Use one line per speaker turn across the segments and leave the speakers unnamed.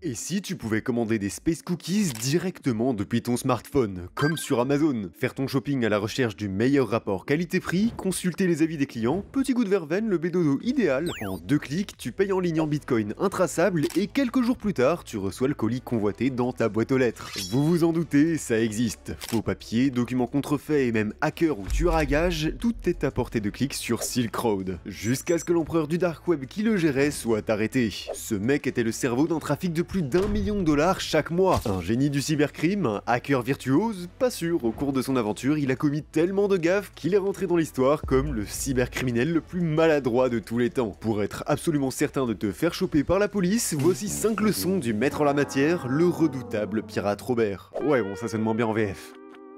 Et si tu pouvais commander des Space Cookies directement depuis ton smartphone, comme sur Amazon, faire ton shopping à la recherche du meilleur rapport qualité-prix, consulter les avis des clients, petit goût de verveine, le bédodo idéal, en 2 clics, tu payes en ligne en bitcoin intraçable et quelques jours plus tard, tu reçois le colis convoité dans ta boîte aux lettres. Vous vous en doutez, ça existe. Faux papiers, documents contrefaits et même hackers ou tueurs à gages, tout est à portée de clic sur Silk Road. Jusqu'à ce que l'empereur du dark web qui le gérait soit arrêté. Ce mec était le cerveau d'un trafic de plus d'1 million de dollars chaque mois. Un génie du cybercrime, un hacker virtuose, pas sûr, au cours de son aventure, il a commis tellement de gaffes qu'il est rentré dans l'histoire comme le cybercriminel le plus maladroit de tous les temps. Pour être absolument certain de te faire choper par la police, voici 5 leçons du maître en la matière, le redoutable pirate Robert. Ouais bon, ça sonne moins bien en VF.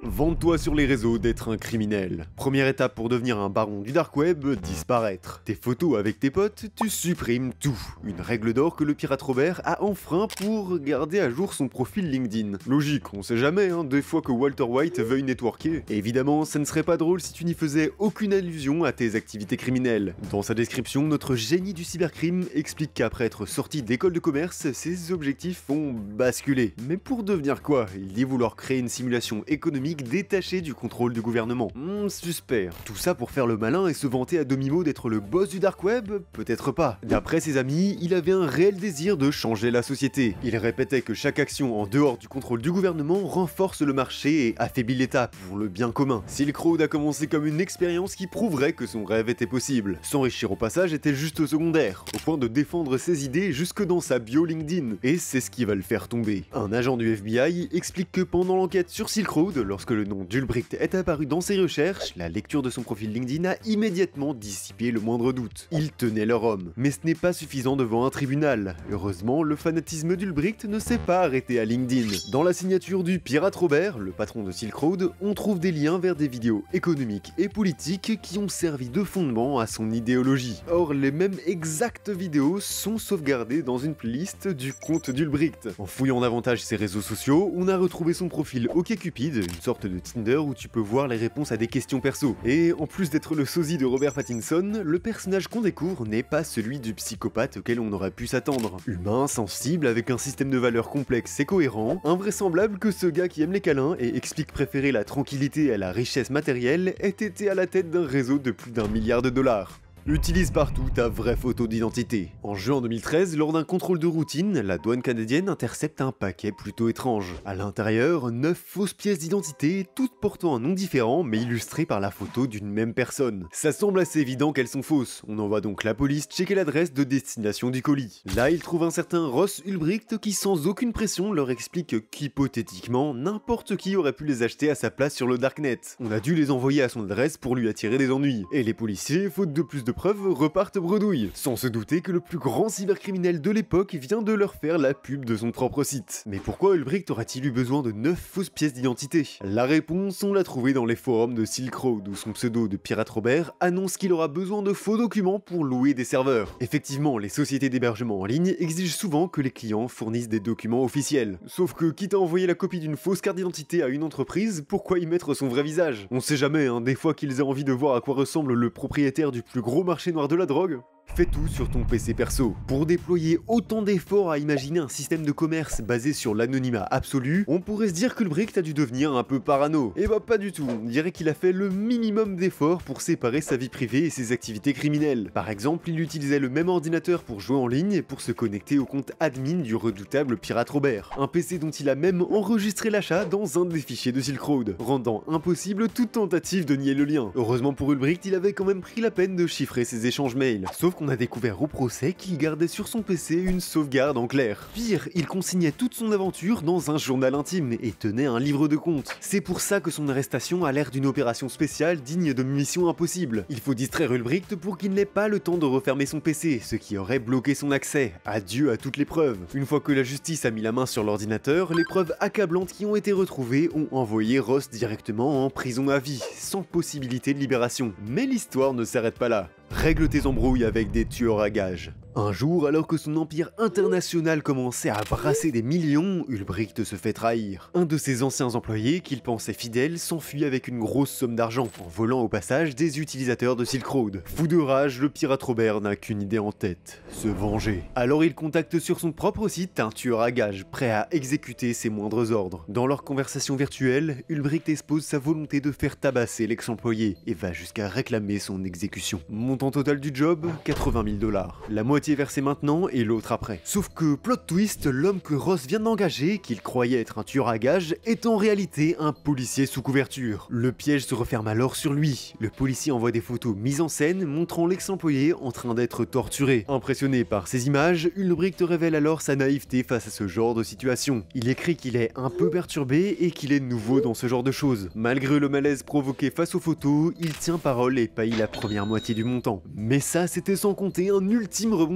Vante-toi sur les réseaux d'être un criminel. Première étape pour devenir un baron du dark web, disparaître. Tes photos avec tes potes, tu supprimes tout. Une règle d'or que le pirate Robert a enfreint pour garder à jour son profil LinkedIn. Logique, on sait jamais, des fois que Walter White veuille networker. Et évidemment, ça ne serait pas drôle si tu n'y faisais aucune allusion à tes activités criminelles. Dans sa description, notre génie du cybercrime explique qu'après être sorti d'école de commerce, ses objectifs ont basculé. Mais pour devenir quoi? Il dit vouloir créer une simulation économique détaché du contrôle du gouvernement. Suspect. Tout ça pour faire le malin et se vanter à demi-mot d'être le boss du dark web? Peut-être pas. D'après ses amis, il avait un réel désir de changer la société. Il répétait que chaque action en dehors du contrôle du gouvernement renforce le marché et affaiblit l'État pour le bien commun. Silk Road a commencé comme une expérience qui prouverait que son rêve était possible. S'enrichir au passage était juste secondaire, au point de défendre ses idées jusque dans sa bio LinkedIn. Et c'est ce qui va le faire tomber. Un agent du FBI explique que pendant l'enquête sur Silk Road, lorsque le nom d'Ulbricht est apparu dans ses recherches, la lecture de son profil LinkedIn a immédiatement dissipé le moindre doute. Il tenait leur homme. Mais ce n'est pas suffisant devant un tribunal. Heureusement, le fanatisme d'Ulbricht ne s'est pas arrêté à LinkedIn. Dans la signature du pirate Robert, le patron de Silk Road, on trouve des liens vers des vidéos économiques et politiques qui ont servi de fondement à son idéologie. Or, les mêmes exactes vidéos sont sauvegardées dans une playlist du compte d'Ulbricht. En fouillant davantage ses réseaux sociaux, on a retrouvé son profil OkCupid, une sorte de Tinder où tu peux voir les réponses à des questions perso. Et en plus d'être le sosie de Robert Pattinson, le personnage qu'on découvre n'est pas celui du psychopathe auquel on aurait pu s'attendre. Humain, sensible, avec un système de valeurs complexe et cohérent, invraisemblable que ce gars qui aime les câlins et explique préférer la tranquillité à la richesse matérielle ait été à la tête d'un réseau de plus d'1 milliard de dollars. Utilise partout ta vraie photo d'identité. En juin 2013, lors d'un contrôle de routine, la douane canadienne intercepte un paquet plutôt étrange. À l'intérieur, 9 fausses pièces d'identité, toutes portant un nom différent mais illustrées par la photo d'une même personne. Ça semble assez évident qu'elles sont fausses. On envoie donc la police checker l'adresse de destination du colis. Là, ils trouvent un certain Ross Ulbricht qui sans aucune pression leur explique qu'hypothétiquement, n'importe qui aurait pu les acheter à sa place sur le darknet. On a dû les envoyer à son adresse pour lui attirer des ennuis. Et les policiers, faute de plus de preuves, repartent bredouille, sans se douter que le plus grand cybercriminel de l'époque vient de leur faire la pub de son propre site. Mais pourquoi Ulbricht aurait-il eu besoin de 9 fausses pièces d'identité? La réponse, on l'a trouvée dans les forums de Silk Road, où son pseudo de pirate Robert annonce qu'il aura besoin de faux documents pour louer des serveurs. Effectivement, les sociétés d'hébergement en ligne exigent souvent que les clients fournissent des documents officiels. Sauf que, quitte à envoyer la copie d'une fausse carte d'identité à une entreprise, pourquoi y mettre son vrai visage? On sait jamais, des fois qu'ils aient envie de voir à quoi ressemble le propriétaire du plus gros marché noir de la drogue. Fais tout sur ton PC perso. Pour déployer autant d'efforts à imaginer un système de commerce basé sur l'anonymat absolu, on pourrait se dire que Ulbricht a dû devenir un peu parano. Et bah pas du tout, on dirait qu'il a fait le minimum d'efforts pour séparer sa vie privée et ses activités criminelles. Par exemple, il utilisait le même ordinateur pour jouer en ligne et pour se connecter au compte admin du redoutable pirate Robert. Un PC dont il a même enregistré l'achat dans un des fichiers de Silk Road, rendant impossible toute tentative de nier le lien. Heureusement pour Ulbricht, il avait quand même pris la peine de chiffrer ses échanges mails. Sauf qu'on a découvert au procès qu'il gardait sur son PC une sauvegarde en clair. Pire, il consignait toute son aventure dans un journal intime et tenait un livre de comptes. C'est pour ça que son arrestation a l'air d'une opération spéciale digne de Mission Impossible. Il faut distraire Ulbricht pour qu'il n'ait pas le temps de refermer son PC, ce qui aurait bloqué son accès. Adieu à toutes les preuves. Une fois que la justice a mis la main sur l'ordinateur, les preuves accablantes qui ont été retrouvées ont envoyé Ross directement en prison à vie, sans possibilité de libération. Mais l'histoire ne s'arrête pas là. Règle tes embrouilles avec des tueurs à gages. Un jour, alors que son empire international commençait à brasser des millions, Ulbricht se fait trahir. Un de ses anciens employés, qu'il pensait fidèle, s'enfuit avec une grosse somme d'argent, en volant au passage des utilisateurs de Silk Road. Fou de rage, le pirate Robert n'a qu'une idée en tête, se venger. Alors il contacte sur son propre site un tueur à gages, prêt à exécuter ses moindres ordres. Dans leur conversation virtuelle, Ulbricht expose sa volonté de faire tabasser l'ex-employé, et va jusqu'à réclamer son exécution. Montant total du job, 80 000 $. La moitié versée maintenant et l'autre après. Sauf que, plot twist, l'homme que Ross vient d'engager, qu'il croyait être un tueur à gages, est en réalité un policier sous couverture. Le piège se referme alors sur lui. Le policier envoie des photos mises en scène montrant l'ex-employé en train d'être torturé. Impressionné par ces images, Ulbricht révèle alors sa naïveté face à ce genre de situation. Il écrit qu'il est un peu perturbé et qu'il est nouveau dans ce genre de choses. Malgré le malaise provoqué face aux photos, il tient parole et paye la première moitié du montant. Mais ça, c'était sans compter un ultime rebondissement.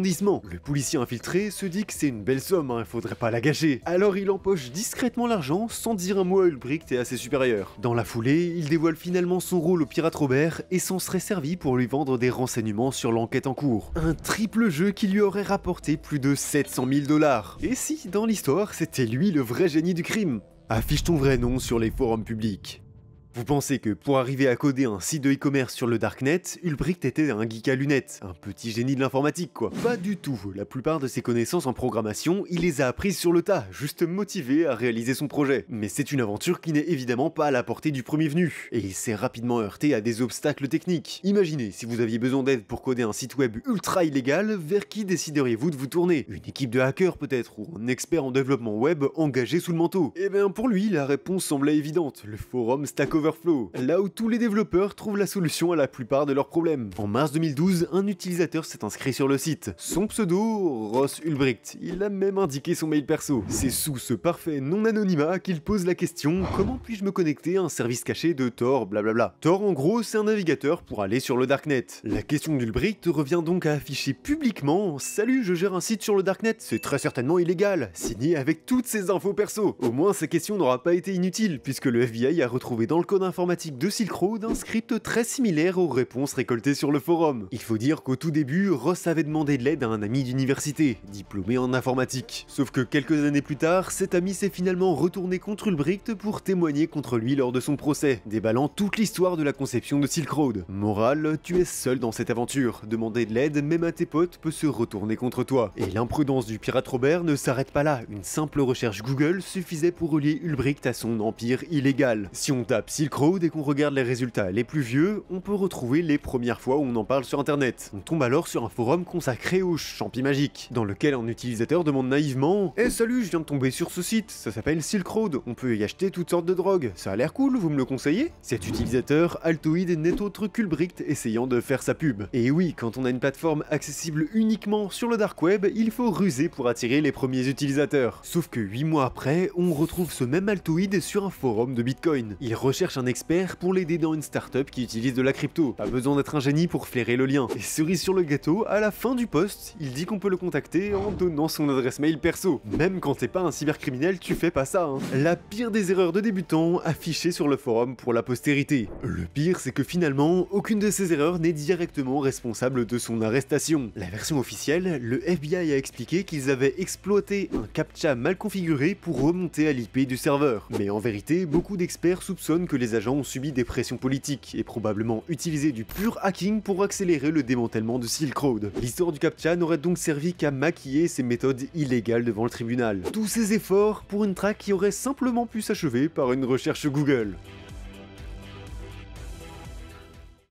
Le policier infiltré se dit que c'est une belle somme, faudrait pas la gâcher. Alors il empoche discrètement l'argent sans dire un mot à Ulbricht et à ses supérieurs. Dans la foulée, il dévoile finalement son rôle au pirate Robert et s'en serait servi pour lui vendre des renseignements sur l'enquête en cours. Un triple jeu qui lui aurait rapporté plus de 700 000 $. Et si, dans l'histoire, c'était lui le vrai génie du crime? Affiche ton vrai nom sur les forums publics. Vous pensez que pour arriver à coder un site de e-commerce sur le darknet, Ulbricht était un geek à lunettes, un petit génie de l'informatique quoi. Pas du tout, la plupart de ses connaissances en programmation, il les a apprises sur le tas, juste motivé à réaliser son projet. Mais c'est une aventure qui n'est évidemment pas à la portée du premier venu, et il s'est rapidement heurté à des obstacles techniques. Imaginez, si vous aviez besoin d'aide pour coder un site web ultra illégal, vers qui décideriez-vous de vous tourner? Une équipe de hackers peut-être, ou un expert en développement web engagé sous le manteau? Eh bien pour lui, la réponse semblait évidente, le forum Stack Overflow, là où tous les développeurs trouvent la solution à la plupart de leurs problèmes. En mars 2012, un utilisateur s'est inscrit sur le site. Son pseudo, Ross Ulbricht. Il a même indiqué son mail perso. C'est sous ce parfait non-anonymat qu'il pose la question « Comment puis-je me connecter à un service caché de Tor blablabla ». Tor en gros, c'est un navigateur pour aller sur le darknet. La question d'Ulbricht revient donc à afficher publiquement « Salut, je gère un site sur le darknet, c'est très certainement illégal », signé avec toutes ses infos perso. Au moins, sa question n'aura pas été inutile, puisque le FBI a retrouvé dans le code informatique de Silk Road un script très similaire aux réponses récoltées sur le forum. Il faut dire qu'au tout début, Ross avait demandé de l'aide à un ami d'université, diplômé en informatique. Sauf que quelques années plus tard, cet ami s'est finalement retourné contre Ulbricht pour témoigner contre lui lors de son procès, déballant toute l'histoire de la conception de Silk Road. Morale, tu es seul dans cette aventure, demander de l'aide même à tes potes peut se retourner contre toi. Et l'imprudence du pirate Robert ne s'arrête pas là, une simple recherche Google suffisait pour relier Ulbricht à son empire illégal. Si on tape Silk Road et qu'on regarde les résultats les plus vieux, on peut retrouver les premières fois où on en parle sur internet. On tombe alors sur un forum consacré aux champis magiques, dans lequel un utilisateur demande naïvement « Eh salut, je viens de tomber sur ce site, ça s'appelle Silk Road, on peut y acheter toutes sortes de drogues, ça a l'air cool, vous me le conseillez ?» Cet utilisateur, Altoid, n'est autre qu'Ulbricht essayant de faire sa pub. Et oui, quand on a une plateforme accessible uniquement sur le dark web, il faut ruser pour attirer les premiers utilisateurs. Sauf que 8 mois après, on retrouve ce même Altoid sur un forum de Bitcoin. Il recherche un expert pour l'aider dans une startup qui utilise de la crypto. Pas besoin d'être un génie pour flairer le lien. Et cerise sur le gâteau, à la fin du post, il dit qu'on peut le contacter en donnant son adresse mail perso. Même quand t'es pas un cybercriminel, tu fais pas ça, La pire des erreurs de débutants affichée sur le forum pour la postérité. Le pire, c'est que finalement, aucune de ces erreurs n'est directement responsable de son arrestation. La version officielle, le FBI a expliqué qu'ils avaient exploité un captcha mal configuré pour remonter à l'IP du serveur. Mais en vérité, beaucoup d'experts soupçonnent que les agents ont subi des pressions politiques et probablement utilisé du pur hacking pour accélérer le démantèlement de Silk Road. L'histoire du captcha n'aurait donc servi qu'à maquiller ces méthodes illégales devant le tribunal. Tous ces efforts pour une traque qui aurait simplement pu s'achever par une recherche Google.